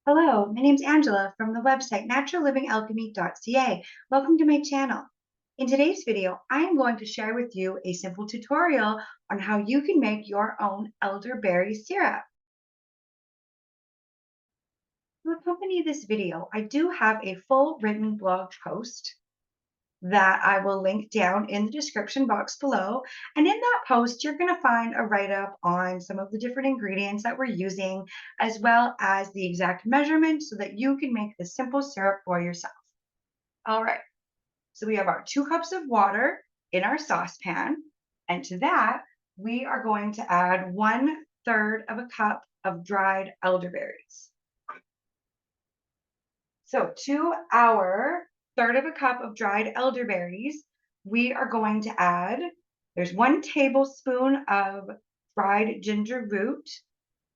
Hello, my name's Angela from the website naturallivingalchemy.ca. Welcome to my channel. In today's video, I am going to share with you a simple tutorial on how you can make your own elderberry syrup. To accompany this video, I do have a full written blog post that I will link down in the description box below. And in that post, you're going to find a write-up on some of the different ingredients that we're using, as well as the exact measurement so that you can make the simple syrup for yourself. All right, so we have our 2 cups of water in our saucepan, and to that, we are going to add 1/3 of a cup of dried elderberries. So to our 1/3 of a cup of dried elderberries, we are going to add, there's 1 tablespoon of dried ginger root.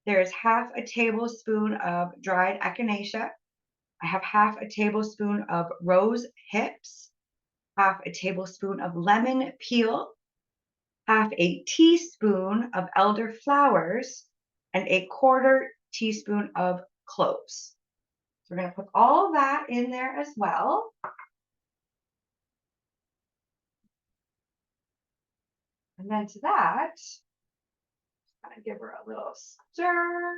There's 1/2 tablespoon of dried echinacea. I have 1/2 tablespoon of rose hips, 1/2 tablespoon of lemon peel, 1/2 teaspoon of elder flowers, and 1/4 teaspoon of cloves. We're going to put all that in there as well. And then to that, I'm going to give her a little stir.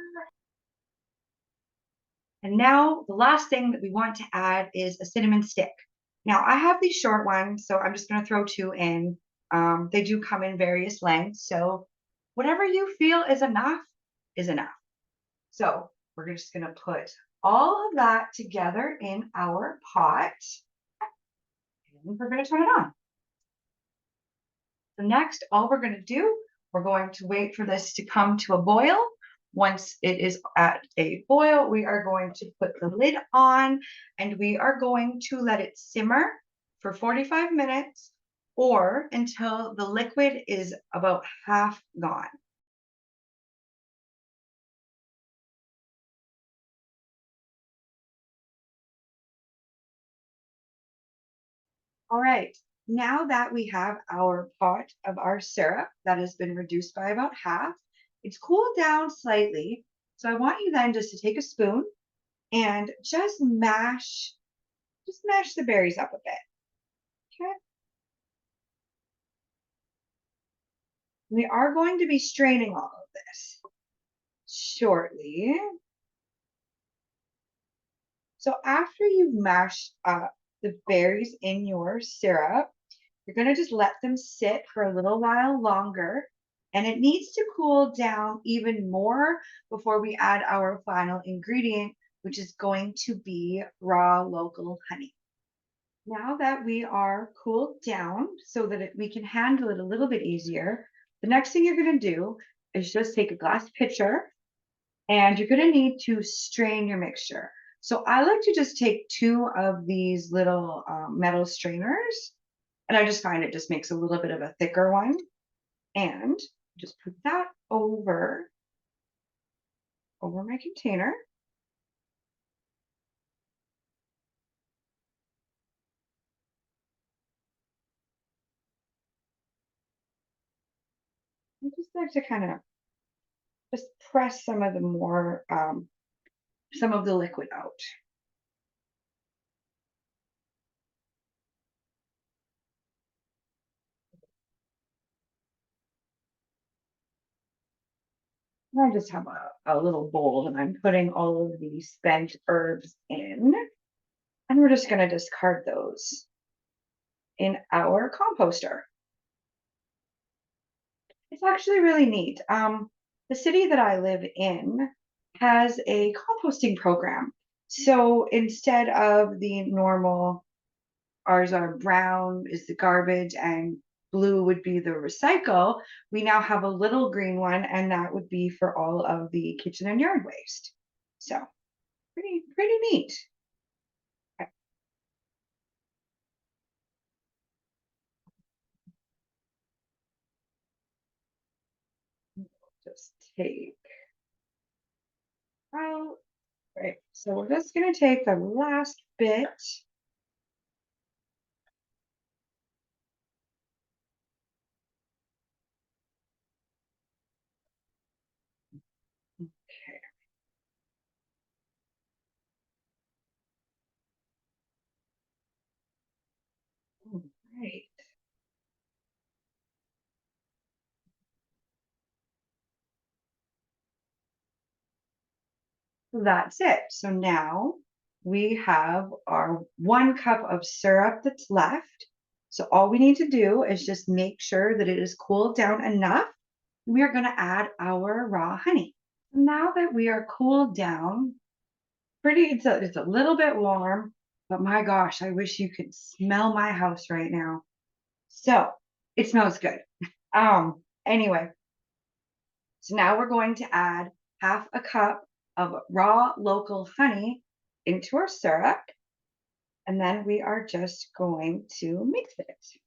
And now the last thing that we want to add is a cinnamon stick. Now I have these short ones, so I'm just going to throw 2 in. They do come in various lengths, so whatever you feel is enough is enough. So we're just going to put all of that together in our pot, and we're going to turn it on. So next, all we're going to do, we're going to wait for this to come to a boil. Once it is at a boil, we are going to put the lid on and we are going to let it simmer for 45 minutes or until the liquid is about half gone. All right, now that we have our pot of our syrup that has been reduced by about half, it's cooled down slightly. So I want you then just to take a spoon and just mash the berries up a bit. Okay. We are going to be straining all of this shortly. So after you've mashed up the berries in your syrup, you're going to just let them sit for a little while longer. And it needs to cool down even more before we add our final ingredient, which is going to be raw local honey. Now that we are cooled down so that we can handle it a little bit easier, the next thing you're going to do is just take a glass pitcher and you're going to need to strain your mixture. So I like to just take 2 of these little metal strainers, and I just find it just makes a little bit of a thicker one. And just put that over my container. I just like to kind of just press some of the more, some of the liquid out. I just have a little bowl and I'm putting all of these spent herbs in, and we're just going to discard those in our composter. It's actually really neat. The city that I live in has a composting program. So instead of the normal, ours are brown is the garbage and blue would be the recycle, we now have a little green one, and that would be for all of the kitchen and yard waste. So pretty neat. Okay. Just take out. Right. So we're just going to take the last bit. Okay. That's it. So now we have our 1 cup of syrup that's left. So all we need to do is just make sure that it is cooled down enough. We are going to add our raw honey. Now that we are cooled down, it's a little bit warm, but my gosh, I wish you could smell my house right now. So it smells good. Anyway, so now we're going to add 1/2 cup of raw local honey into our syrup, and then we are just going to mix it.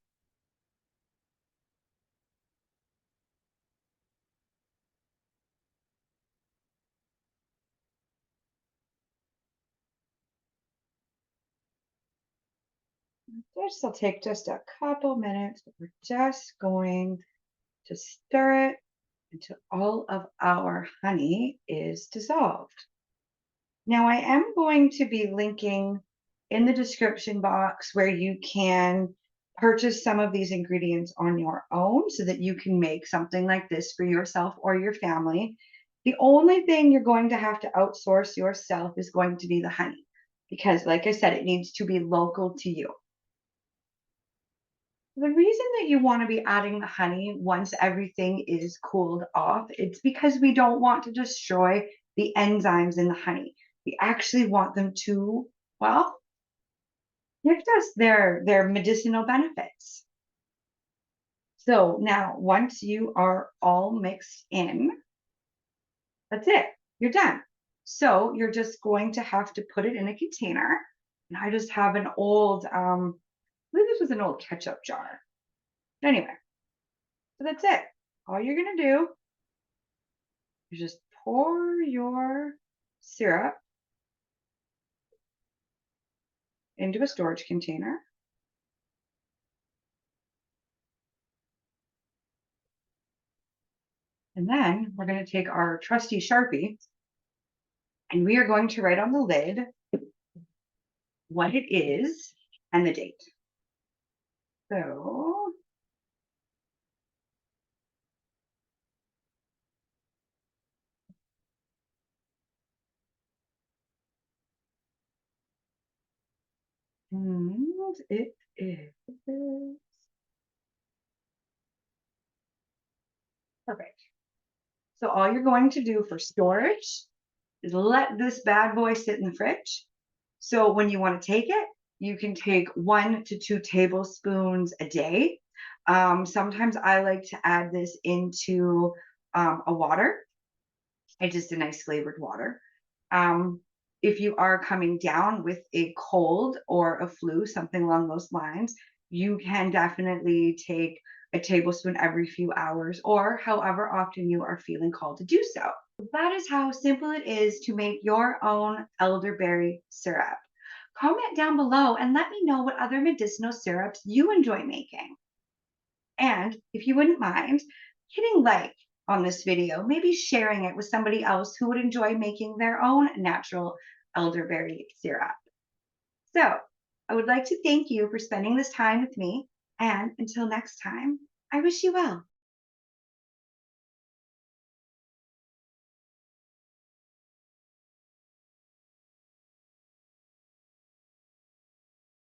This will take just a couple minutes, but we're just going to stir it until all of our honey is dissolved. Now, I am going to be linking in the description box where you can purchase some of these ingredients on your own so that you can make something like this for yourself or your family. The only thing you're going to have to outsource yourself is going to be the honey, because, like I said, it needs to be local to you. The reason that you want to be adding the honey once everything is cooled off, it's because we don't want to destroy the enzymes in the honey. We actually want them to, well, give us their medicinal benefits. So now once you are all mixed in, that's it. You're done. So you're just going to have to put it in a container. And I just have an old, I believe this was an old ketchup jar. Anyway, so that's it. All you're going to do is just pour your syrup into a storage container. And then we're going to take our trusty Sharpie and we are going to write on the lid what it is and the date. So and it is perfect. So all you're going to do for storage is let this bad boy sit in the fridge. So when you want to take it, you can take 1 to 2 tablespoons a day. Sometimes I like to add this into a water. It's just a nice flavored water. If you are coming down with a cold or a flu, something along those lines, you can definitely take a tablespoon every few hours or however often you are feeling called to do so. That is how simple it is to make your own elderberry syrup. Comment down below and let me know what other medicinal syrups you enjoy making. And if you wouldn't mind hitting like on this video, maybe sharing it with somebody else who would enjoy making their own natural elderberry syrup. So I would like to thank you for spending this time with me. And until next time, I wish you well.